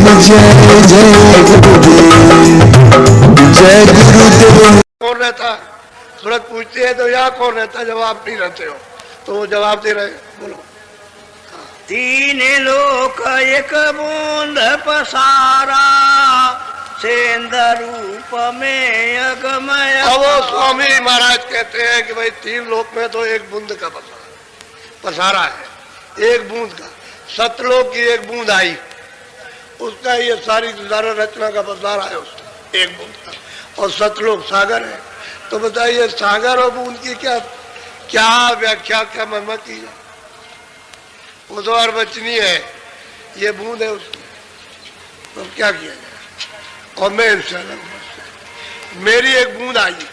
जय जय गुरुदेव, जय गुरुदेव। कौन रहता है? सूरत पूछते हैं तो यहाँ कौन रहता? जवाब नहीं रहते हो तो वो जवाब दे रहे। बोलो। तीन लोक एक बूंद पसारा, सेंध रूप में अगमय। अब वो स्वामी महाराज कहते हैं कि भाई तीन लोक में तो एक बूंद का पसारा है, एक बूंद का। सतलोक की एक बूंद आई, उसका ये सारी रचना का पसारा है उसका, एक बूंद का। और सतलोक सागर है। तो बताइए सागर और बूंद की क्या क्या व्याख्या, क्या महिमा की है? वो तो अर्वचनीय है, ये बूंद है उसकी, तो क्या किया जाए? और मैं इनसे अलग, मेरी एक बूंद आई,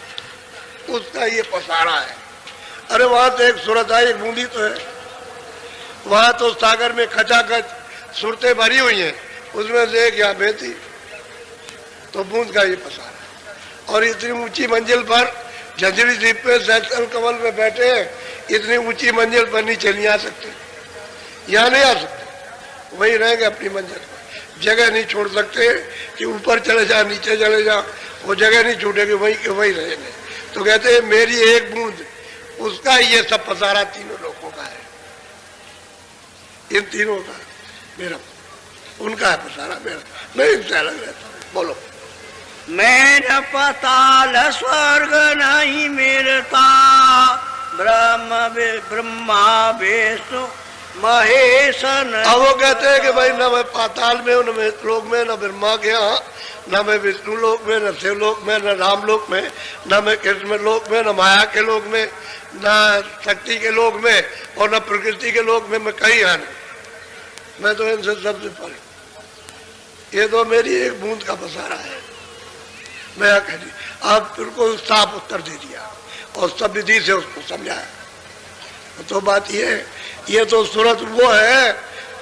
उसका ये पसारा है। अरे वहां तो एक सूरत आई, एक बूंदी तो है। वहां तो सागर में खचाखच सूरतें भरी हुई हैं, उसमें से एक यहाँ बेहती, तो बूंद का ये पसारा। और इतनी ऊंची मंजिल पर झंझरी द्वीप पे सैकल कमल में बैठे हैं, इतनी ऊंची मंजिल पर नीचे नहीं आ सकते, यहाँ नहीं आ सकते, वही रहेंगे अपनी मंजिल पर। जगह नहीं छोड़ सकते कि ऊपर चले जाओ नीचे चले जाओ, वो जगह नहीं छूटेगी, वही के वही रहेंगे। तो कहते हैं मेरी एक बूंद, उसका ये सब पसारा तीनों लोगों का है, इन तीनों का मेरा, उनका है पसारा मेरा, मैं इनसे अलग रहता हूँ। बोलो। मैं न पाताल स्वर्ग नहीं मिलता, ब्रह्मा विष्णु महेश। अब वो कहते हैं कि भाई न मैं पाताल में हूँ, न मैं लोक में, न ब्रह्मा के यहाँ, न मैं विष्णु लोक में, न शिव लोक में, न राम लोक में, न मैं कृष्ण लोक में, न माया के लोक में, न शक्ति के लोक में, और न प्रकृति के लोक में, मैं कहीं यहाँ नहीं। मैं तो इनसे सबसे परे। ये तो मेरी एक बूंद का पसारा है। मैं कह दी, आप उनको साफ उत्तर दे दिया और सब विधि से उसको समझाया। तो बात ये तो सूरत वो है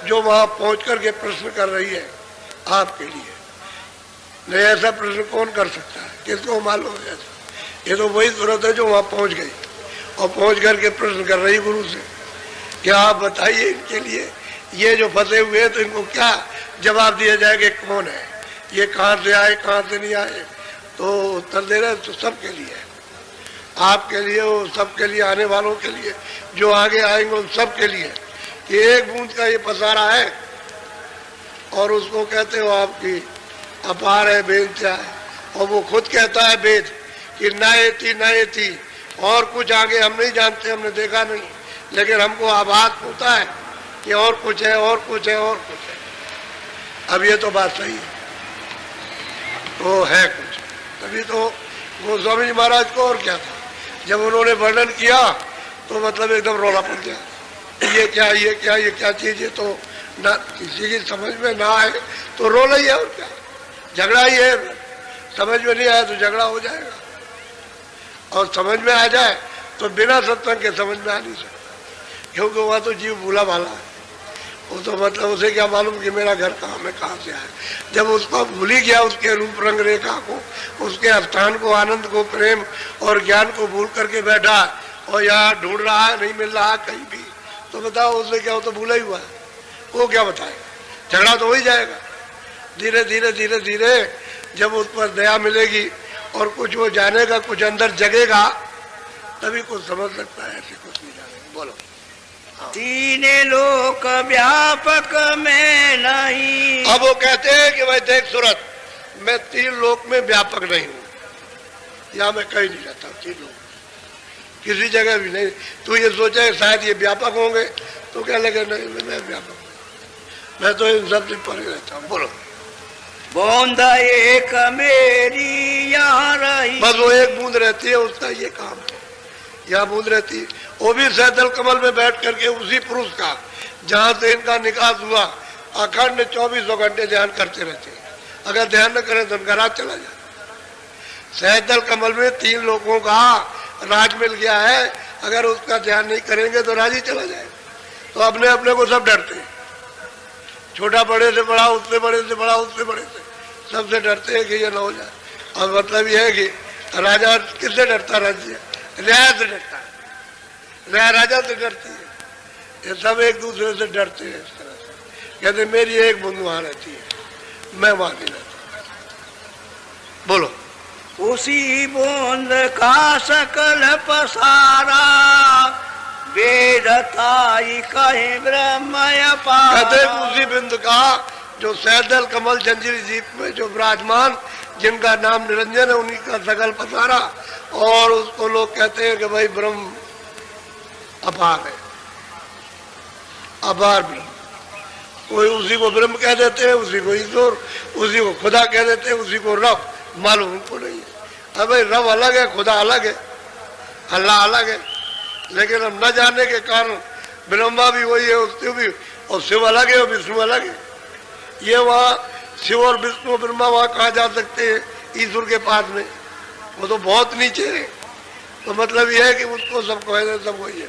जो वहां पहुंच करके प्रश्न कर रही है आपके लिए। नहीं ऐसा प्रश्न कौन कर सकता है, किसको मालूम है? ये तो वही सूरत है जो वहां पहुंच गई और पहुंच करके प्रश्न कर रही गुरु से कि आप बताइए इनके लिए, ये जो फंसे हुए हैं तो इनको क्या जवाब दिया जाएगा, कौन है ये, कहाँ से आए कहाँ से नहीं आए? तो उत्तर दे रहे तो सबके लिए, आपके लिए, वो सबके लिए, आने वालों के लिए, जो आगे आएंगे उन सबके लिए, कि एक बूंद का ये पसारा है। और उसको कहते हो आपकी अपार है, बेंचा है। और वो खुद कहता है वेद कि नएती, और कुछ आगे हम नहीं जानते, हमने देखा नहीं, लेकिन हमको आभास होता है कि और कुछ है, और कुछ है, और कुछ है। अब ये तो बात सही है, तो है कुछ। तभी तो गोस्वामी जी महाराज को और क्या था, जब उन्होंने वर्णन किया तो मतलब एकदम रौला पड़ गया, ये क्या, ये क्या, ये क्या चीज है। तो ना किसी की समझ में ना आए तो रोना ही है, और क्या, झगड़ा ही है। समझ में नहीं आया तो झगड़ा हो जाएगा, और समझ में आ जाए तो बिना सत्संग के समझ में आ नहीं सकता, क्योंकि वह तो जीव भूला भाला है। वो तो मतलब उसे क्या मालूम कि मेरा घर कहाँ में कहाँ से आया। जब उसको भूल ही गया, उसके रूप रंग रेखा को, उसके स्थान को, आनंद को, प्रेम और ज्ञान को भूल करके बैठा और यहाँ ढूंढ रहा है, नहीं मिल रहा कहीं भी, तो बताओ उसने क्या, हो तो भूला ही हुआ है, वो क्या बताएगा? झगड़ा तो हो ही जाएगा। धीरे धीरे धीरे धीरे जब उस पर दया मिलेगी और कुछ वो जानेगा, कुछ अंदर जगेगा, तभी कुछ समझ सकता है, ऐसे कुछ नहीं जानेगा। बोलो। तीन लोक व्यापक में नहीं। अब वो कहते हैं कि भाई देख सूरत, मैं तीन लोक में व्यापक नहीं हूँ, या मैं कहीं नहीं रहता तीन लोक, किसी जगह भी नहीं। तू ये सोचा है शायद ये व्यापक होंगे, तो क्या लगे नहीं मैं व्यापक हूँ, मैं तो इन सबसे परे रहता हूँ। बोलो। बूंद एक मेरी यहाँ रही, बस वो एक बूंद रहती है, उसका ये काम है, यहाँ बूंद रहती है। वो भी सैदल कमल में बैठ करके उसी पुरुष का जहां से इनका निकास हुआ, अखंड 24 घंटे ध्यान करते रहते हैं। अगर ध्यान न करें तो उनका राज चला जाए। सैदल कमल में तीन लोगों का राज मिल गया है, अगर उसका ध्यान नहीं करेंगे तो राज ही चला जाएगा। तो अपने अपने को सब डरते हैं, छोटा बड़े से बड़ा, उससे बड़े से बड़ा, उससे बड़े से, सबसे डरते हैं कि ये ना हो जाए। और मतलब ये है कि राजा किससे डरता? राज्य रियाया से डरता है, रियाया राजा से डरती है। ये सब एक दूसरे से डरते हैं इस तरह से। कहते मेरी एक बूंद वहां रहती है, मैं वहां नहीं रहता। बोलो। उसी बूंद का सकल पसारा, वेदताई कहे ब्रह्म अपारा। कहते उसी बिंदु का जो सैदल कमल जंजीर जीप में जो विराजमान, जिनका नाम निरंजन है, उन्हीं का सकल पसारा। और उसको लोग कहते हैं कि भाई ब्रह्म अपार है, अपार ब्रह्म। कोई उसी को ब्रह्म कह देते हैं, उसी को ईश्वर, उसी को खुदा कह देते हैं, उसी को रब। मालूम उनको नहीं है। अब भाई रब अलग है, खुदा अलग है, अल्लाह अलग है। लेकिन हम न जानने के कारण ब्रह्मा भी वही है, उससे भी, और शिव अलग है और विष्णु अलग है। ये वहाँ शिव और विष्णु ब्रह्मा वहाँ कहाँ जा सकते हैं ईश्वर के पास में? वो तो बहुत नीचे है। तो मतलब यह है कि उसको सब कहे, सब वही है,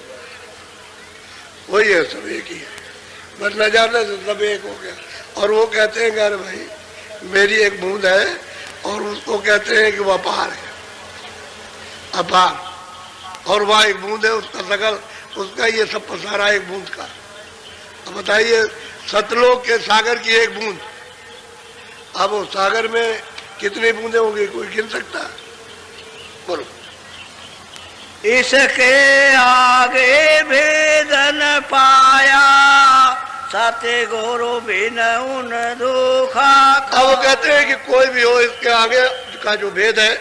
वही है, सब एक ही है। बस न जानने से सब एक हो गया। और वो कहते हैं अरे भाई मेरी एक बूंद है, और उसको कहते हैं कि वो अपार है, अपार। और वहाँ एक बूंद है, उसका सकल, उसका ये सब पसारा एक बूंद का। अब बताइए सतलोक के सागर की एक बूंद, अब वो सागर में कितनी बूंदे होंगी, कोई गिन सकता है? बोलो। इसके आगे भेदन पाया, साते गुरु बिन उन दुखा। अब वो कहते हैं कि कोई भी हो, इसके आगे का जो भेद है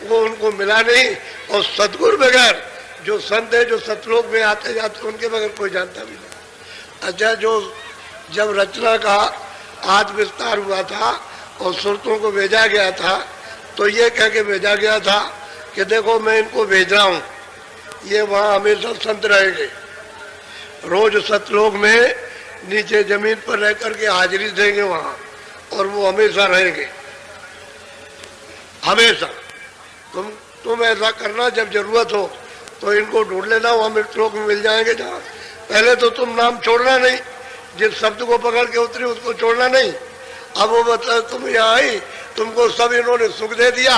वो उनको मिला नहीं। और सतगुरु बगैर जो संत है, जो सतलोक में आते जाते, उनके बगैर कोई जानता भी नहीं। अच्छा, जो जब रचना का आज विस्तार हुआ था और सुरतों को भेजा गया था, तो ये कह के भेजा गया था कि देखो मैं इनको भेज रहा हूँ, ये वहाँ हमेशा संत रहेंगे, रोज सतलोक में नीचे जमीन पर रह करके हाजिरी देंगे वहाँ, और वो हमेशा रहेंगे, हमेशा। तुम ऐसा करना, जब जरूरत हो तो इनको ढूंढ लेना, वो मृतलोक में मिल जाएंगे जहाँ। पहले तो तुम नाम छोड़ना नहीं, जिस शब्द को पकड़ के उतरी उसको छोड़ना नहीं। अब वो मतलब तुम यहाँ आई, तुमको सब इन्होंने सुख दे दिया,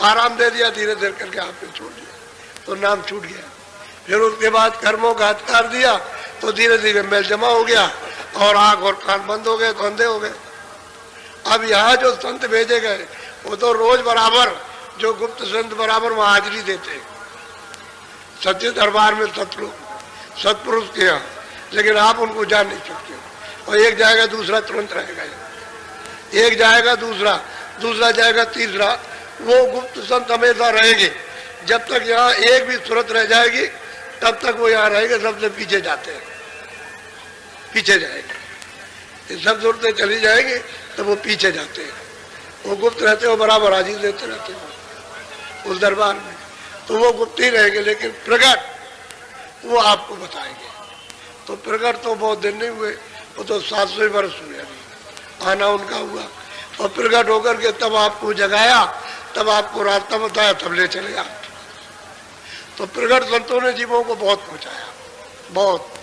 आराम दे दिया, धीरे धीरे करके आपने छोड़ दिया, तो नाम छूट गया। फिर उसके बाद कर्मों का हत्कार दिया, तो धीरे धीरे मेल जमा हो गया, और आंख और कान बंद हो गए, तो अंधे हो गए। अब यहाँ जो संत भेजे गए, वो तो रोज बराबर, जो गुप्त संत बराबर वहाँ हाजिरी देते, सच्चे दरबार में सतलोक सतपुरुष के यहाँ। लेकिन आप उनको जान नहीं सकते। और एक जाएगा दूसरा तुरंत रहेगा, एक जाएगा दूसरा, दूसरा जाएगा तीसरा। वो गुप्त संत हमेशा रहेंगे, जब तक यहाँ एक भी सूरत रह जाएगी तब तक वो यहाँ रहेंगे। सबसे पीछे जाते हैं, पीछे जाएंगे, सब सूरतें चली जाएंगी तब वो पीछे जाते हैं। वो गुप्त रहते हो, बराबर हाजिर देते रहते हो उस दरबार में, तो वो गुप्त ही रहेंगे। लेकिन प्रकट वो आपको बताएंगे। तो प्रकट तो बहुत दिन नहीं हुए, वो तो 700 वर्ष हुए अभी आना उनका हुआ। और प्रकट होकर के तब आपको जगाया, तब आपको रास्ता बताया, तब ले चले आप। तो प्रकट संतों ने जीवों को बहुत पहुंचाया, बहुत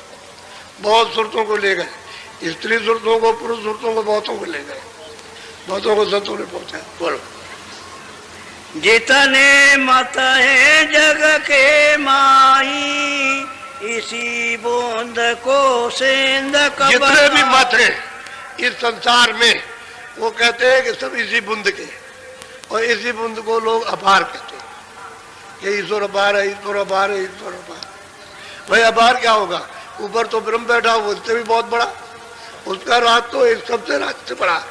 बहुत सुरतों को ले गए, स्त्री सुरतों को, पुरुष सुरतों को, बहुतों को ले गए, बहुतों को संतों ने पहुंचाया। बोलो। जितने मत है जग के माही, इसी बूंद को सेंध कबर। जितने भी मत है इस संसार में, वो कहते हैं कि सब इसी बूंद के, और इसी बूंद को लोग अपार कहते हैं कि ईश्वर अपार है, ईश्वर अपार है, ईश्वर अपार। भाई अपार क्या होगा? ऊपर तो ब्रह्म बैठा हो, उससे भी बहुत बड़ा, उसका राज तो एक सबसे राज से बड़ा।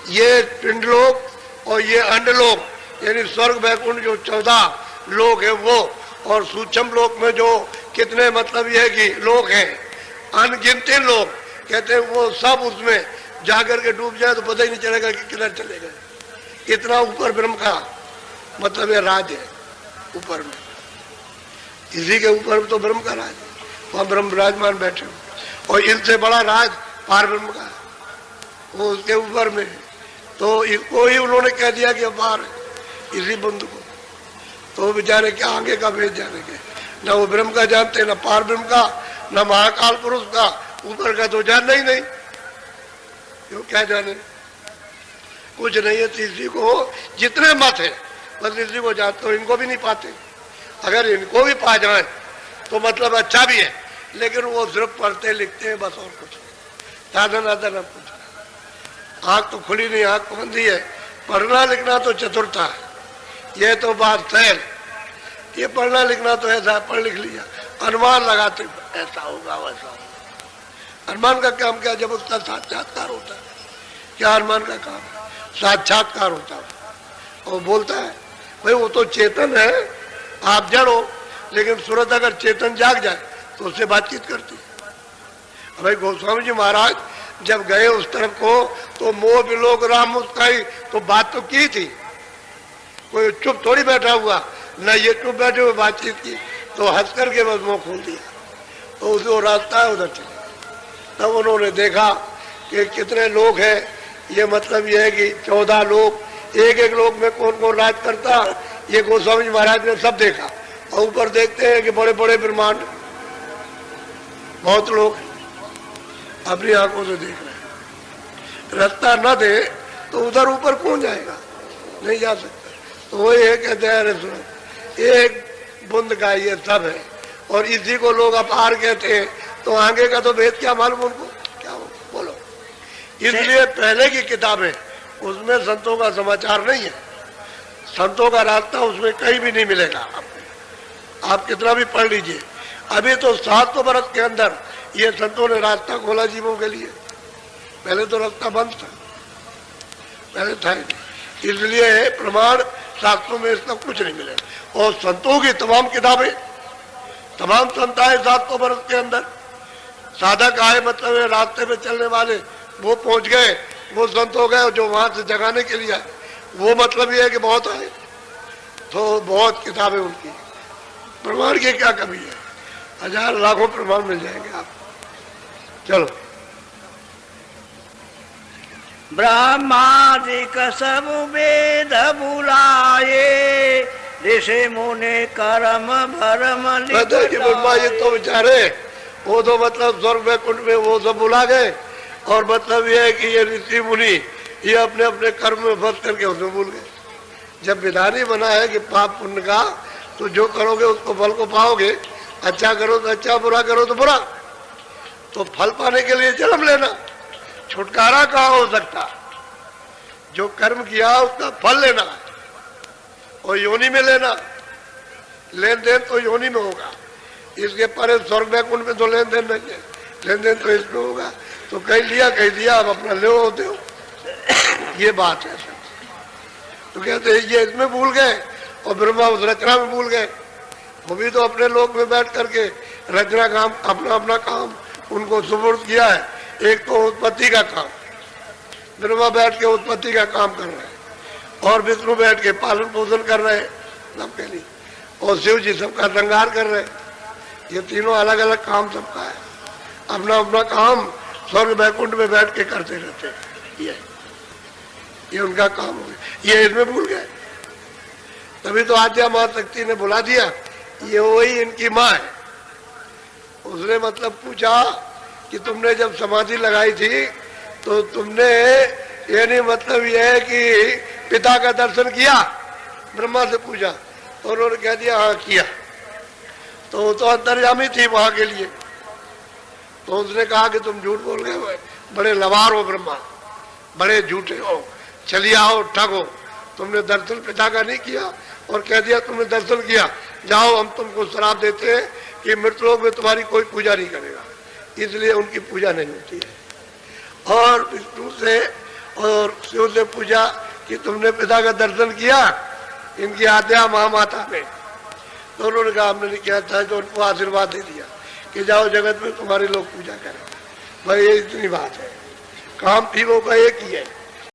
ये पिंडलोक और ये अंडलोक, यानी स्वर्ग वैकुंठ जो 14 लोक है वो, और सूक्ष्म लोक में जो कितने मतलब ये है कि लोक हैं, अनगिनती लोग, कहते हैं वो सब उसमें जाकर के डूब जाए तो पता ही नहीं चलेगा कि किधर चले गए। इतना ऊपर ब्रह्म का मतलब ये राज है ऊपर में, इसी के ऊपर तो ब्रह्म का राज है, वहाँ ब्रह्म विराजमान बैठे हो। और इनसे बड़ा राज पार ब्रह्म का है, वो उसके ऊपर में। तो इसको ही उन्होंने कह दिया कि अपार है, इसी बंधु को। तो बेचारे क्या आगे का भेज जानेंगे, न वो ब्रह्म का जानते, न पार ब्रह्म का, न महाकाल पुरुष का, ऊपर का तो जानना ही नहीं, क्यों क्या जाने, कुछ नहीं है। इसी को जितने मत है बस इसी को जानते हो, इनको भी नहीं पाते। अगर इनको भी पा जाए तो मतलब अच्छा भी है, लेकिन वो सिर्फ पढ़ते लिखते हैं बस, और कुछ साधन आदन कुछ। आँख तो खुली नहीं, आँख बंदी है। पढ़ना लिखना तो चतुरता है, ये तो बात सैल। ये पढ़ना लिखना तो ऐसा पढ़ लिख लिया, अनुमान लगाते ऐसा होगा वैसा होगा। अनुमान का काम क्या, जब उसका साक्षात्कार होता है। क्या अनुमान का काम? साक्षात्कार होता है। और बोलता है भाई वो तो चेतन है, आप जड़ हो, लेकिन सूरत अगर चेतन जाग जाए तो उससे बातचीत करती है। भाई गोस्वामी जी महाराज जब गए उस तरफ को तो मोह विलोक राम मुस्काई, तो बात तो की थी, कोई चुप थोड़ी बैठा हुआ, न ये चुप बैठे हुए बातचीत की, तो हंस करके बस मुंह खोल दिया। तो जो रास्ता है उधर चले। तब उन्होंने देखा कि कितने लोग हैं, ये मतलब ये है कि 14 लोग, एक एक लोग में कौन कौन राज करता, ये गोस्वामी जी महाराज ने सब देखा। और ऊपर देखते हैं कि बड़े बड़े ब्रह्मांड, बहुत लोग अपनी आंखों से देख रहे हैं। रास्ता न दे तो उधर ऊपर कौन जाएगा, नहीं जा सकता। तो वही है, कहते हैं अरे सुनो, एक बूंद का ये सब है, और इसी को लोग अपार कहते हैं, तो आगे का तो भेद क्या मालूम उनको, क्या हो बोलो। इसलिए पहले की किताबें उसमें संतों का समाचार नहीं है, संतों का रास्ता उसमें कहीं भी नहीं मिलेगा आपको। आप कितना भी पढ़ लीजिए, अभी तो 700 वर्ष के अंदर ये संतों ने रास्ता खोला जीवों के लिए। पहले तो रास्ता बंद था, पहले था ही नहीं। इसलिए प्रमाण शास्त्रों में इसका कुछ नहीं मिलेगा। और संतों की तमाम किताबें, तमाम संत आए 700 वर्ष के अंदर, साधक आए मतलब रास्ते में चलने वाले, वो पहुंच गए, वो संत हो गए, जो वहां से जगाने के लिए आए, वो मतलब ये है कि बहुत आए। तो बहुत किताबें उनकी, प्रमाण की क्या कमी है, हजार लाखों प्रमाण मिल जाएंगे आपको। चलो, ब्रह्मादिक सब वेद बुलाए, ऋषि मुनि कर्म भरम ब्रह्मा जी तो बेचारे, वो तो मतलब स्वर्ग वैकुंठ में वो सब बुला गए, और मतलब ये है कि ये ऋषि मुनि ये अपने अपने कर्म में फंस करके उसमें भूल गए। जब विधान ही बना है कि पाप पुण्य का, तो जो करोगे उसको फल को पाओगे, अच्छा करो तो अच्छा, बुरा करो तो बुरा। तो फल पाने के लिए जन्म लेना, छुटकारा कहाँ हो सकता। जो कर्म किया उसका फल लेना है, और योनि में लेना, लेन देन तो योनि में होगा। इसके परे स्वर्ग वैकुंठ में तो लेन देन नहीं है, लेन देन तो इसमें होगा। तो कहीं लिया कहीं दिया, अब अपना ले होते हो, ये बात है। तो कहते हैं ये इसमें भूल गए, और ब्रह्मा उस रचना में भूल गए। वो भी तो अपने लोक में बैठ करके रचना काम, अपना अपना काम उनको सुपुर्द किया है। एक तो उत्पत्ति का काम, ब्रह्मा बैठ के उत्पत्ति का काम कर रहे हैं, और विष्णु बैठ के पालन पोषण कर रहे हैं सबके लिए, और शिव जी सबका श्रृंगार कर रहे हैं। ये तीनों अलग अलग काम सबका है, अपना अपना काम स्वर्ग वैकुंठ में बैठ के करते रहते हैं। ये उनका काम हो गया, ये इसमें भूल गए। तभी तो आद्या मां शक्ति ने बुला दिया, ये वही इनकी माँ है। उसने मतलब पूछा कि तुमने जब समाधि लगाई थी तो तुमने, यानी मतलब ये है कि पिता का दर्शन किया, ब्रह्मा से पूछा, तो उन्होंने कह दिया हाँ किया। तो वो तो अंतर्यामी थी वहां के लिए। तो उसने कहा कि तुम झूठ बोल गए, बड़े लवार हो ब्रह्मा, बड़े झूठे हो, चलिए आओ ठगो, तुमने दर्शन पिता का नहीं किया, और कह दिया तुमने दर्शन किया, जाओ हम तुमको श्राप देते हैं कि मृतलोक में तुम्हारी कोई पूजा नहीं करेगा। इसलिए उनकी पूजा नहीं होती है। और विष्णु से और शिव से पूछा कि तुमने पिता का दर्शन किया, इनकी आद्या महामाता ने। तो उन्होंने कहा हमने नहीं किया था, तो उनको आशीर्वाद दे दिया कि जाओ जगत में तुम्हारे लोग पूजा करें। भाई ये इतनी बात है, काम भी वो का एक ही है।